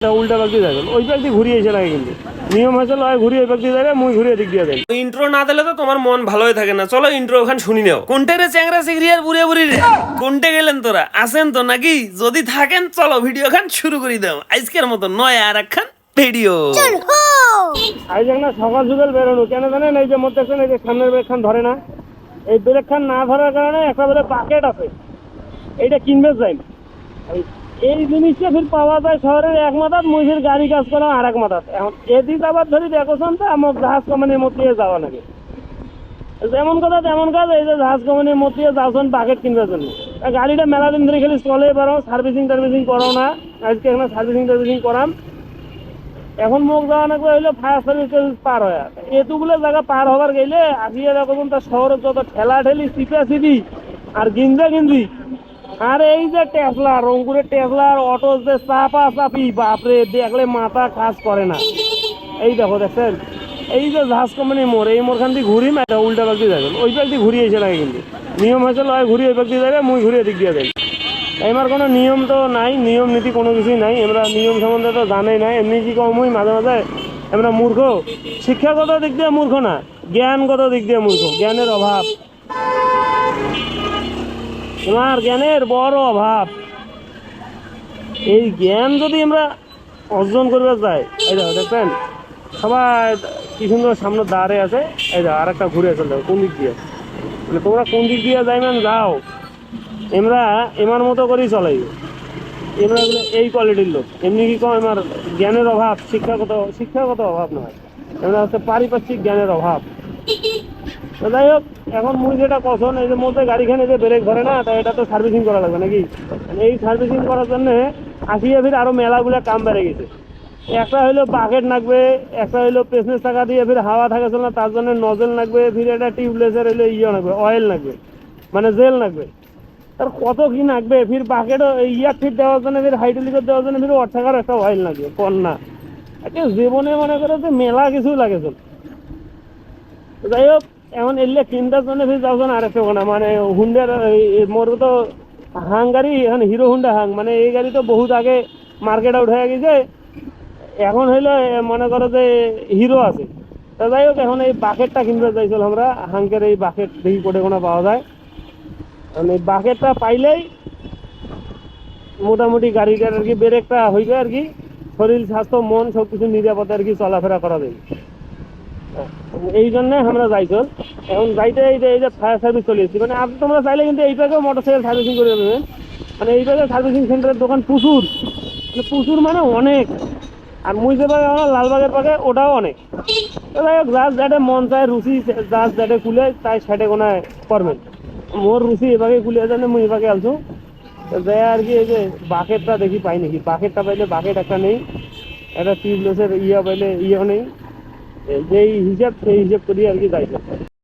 উল্টা পাক দিয়ে যাবেন ওই পাক দিয়ে ঘুরিয়ে এসে লাগে কিন্তু নিয়ম হয়েছে লয় ঘুরিয়ে ওই পাক দিয়ে যাবে মুই ঘুরিয়ে দিক দিয়ে দেন। ইন্ট্রো না দিলে তো তোমার মন ভালোই থাকে না। চলো ইন্ট্রো ওখানে শুনি নাও। কোনটে রে চ্যাংরা চিংড়ি আর বুড়ে বুড়ি রে কোনটে গেলেন তোরা আছেন তো নাকি? যদি থাকেন চলো ভিডিও খান শুরু করে দাও আজকের মতো নয় আর একখান ভিডিও। আজ না সকাল সকাল বেরোনো কেন জানেন? এই যে মধ্যে এই যে সামনের ব্রেক খান ধরে না, এই ব্রেক খান না ধরার কারণে একটা বলে বাকেট আছে, এইটা কিনবে যাই। এই জিনিসটা ফির পাওয়া যায় শহরের এক মাথাত, মুইফির গাড়ি কাজ করা আর এক মাথাত। এখন এদিক আবার ধরি দেখোছেন তো আমার জাহাজ কোম্পানির মধ্যে যাওয়া লাগে, যেমন কথা তেমন কাজ। এই যে জাহাজ কোম্পানির মধ্যে যাওছেন বাকেট কিনবার জন্য, গাড়িটা মেলা দিন ধরে খালি চলে পারো, সার্ভিসিং টার্ভিসিং করো না। আজকে এখানে সার্ভিসিং টার্ভিসিং করাম। এখন মুখ যাওয়া না করে হইলে ফায়ার সার্ভিস পার হয়, এতগুলো জায়গা পার হবার গেলে আসিয়ে দেখুন তার শহরে যত ঠেলা ঠেলি চিপা চিপি আর গিঞ্জা গিঞ্জি, আর এই যে টেসলা রংপুরের টেসলার অটো যে চাপা চাপি, বাপরে দেখলে মাথা কাজ করে না। এই দেখো দেখছেন এই যে জাহাজ কোম্পানি মোড়, এই মোড়খান দিয়ে ঘুরি না উল্টা পাক দিয়ে যাবেন ওই পাক দিয়ে ঘুরিয়ে এসে লাগে কিন্তু নিয়ম হয়েছে লয় ঘুরিয়ে ওই পাক দিয়ে যাবে মুই ঘুরিয়ে দিক দিয়ে দেন। আমার কোনো নিয়ম তো নাই, নিয়ম নীতি কোনো কিছুই নাই, আমরা নিয়ম সম্বন্ধে তো জানাই না। এমনি কি কম মুই মাঝে মাঝে আমরা মূর্খ, শিক্ষাগত দিক দিয়ে মূর্খ না, জ্ঞানগত দিক দিয়ে মূর্খ, জ্ঞানের অভাব, তোমার জ্ঞানের বড় অভাব। এই জ্ঞান যদি আমরা অর্জন করবে যাই, এই দেখো দেখবেন সবাই কি সুন্দর সামনে দাঁড়ে আছে। এই দেখো আর একটা ঘুরে চলে কোন দিক দিয়ে, মানে তোমরা কোন দিক দিয়ে যাইবেন যাও, আমরা এমার মতো করেই চলাই। এমরা এই কোয়ালিটির লোক, এমনি কি কম আমার জ্ঞানের অভাব, শিক্ষাগত অভাব নয়, এমরা হচ্ছে পারিপার্শ্বিক জ্ঞানের অভাব। যাই হোক, এখন মুই যেটা কখন এই যে মধ্যে গাড়িখানে যে ব্রেক ধরে না, তাই এটা তো সার্ভিসিং করা লাগবে নাকি। এই সার্ভিসিং করার জন্য আসিয়ে ফির আরো মেলাগুলো কাম বেড়ে গেছে। একটা হইলো বাকেট লাগবে, একটা হইলো পেছনের চাকা দিয়ে ফির হাওয়া থাকে চল না তার জন্য নজেল লাগবে, ফির একটা টিউবলেসের হইলো লাগবে, অয়েল লাগবে, মানে জেল লাগবে, তার কত কি লাগবে। ফির বাকেট ইয়ার ফিট দেওয়ার জন্য, ফির হাইড্রোলিকের দেওয়ার জন্য ফির অর্থাকার একটা অয়েল লাগবে কন্যা। একটা জীবনে মনে করে যে মেলা কিছু লাগে চল। যাই হোক, এখন এলে কিনটার জন্য ফির যাওছেন আরেকটা কোনা, মানে হুন্ডার মোর তো হাং গাড়ি, এখন হিরো হুন্ডা হাং, মানে এই গাড়ি তো বহুত আগে মার্কেট আউট হয়ে গেছে, এখন হইলো মনে করো যে হিরো আছে। তা যাই হোক, এখন এই বাকেটটা কিনতে চাইছিল আমরা, হাঙ্কের এই বাকেট দেখি কোটে কোনা পাওয়া যায়। এই বাকেটটা পাইলেই মোটামুটি গাড়িটার আর কি ব্রেকটা হইবে আর কি, শরীর স্বাস্থ্য মন সব কিছু নিরাপদে আর কি চলাফেরা করা যাবে। এই জন্য আমরা যাইছিল। এখন যাইতে এই যে ফায়ার সার্ভিস চলে এসেছি, মানে আপনি তোমরা চাইলে কিন্তু এই পাকেও মোটরসাইকেল সার্ভিসিং করে দেবেন। মানে এই পাকে সার্ভিসিং সেন্টারের দোকান প্রচুর, মানে প্রচুর মানে অনেক। আর মুই যে পাকে আমরা লালবাগের পাকে ওটাও অনেক। যাই হোক, যার যাতে মন চায় রুচি, যার যাতে খুলে তাই সেটে কোনায় করবেন। মোর রুচি এভাবে খুলে জানে মুই এভাবে আলছো যাই আর কি। এই যে বাকেটটা দেখি পাই নাকি, বাকেটটা পাইলে বাকেট একটা নেই, একটা টিউবলেসের পাইলে নেই, যেই হিসাব সেই হিসাব করি আর কি যাইছে।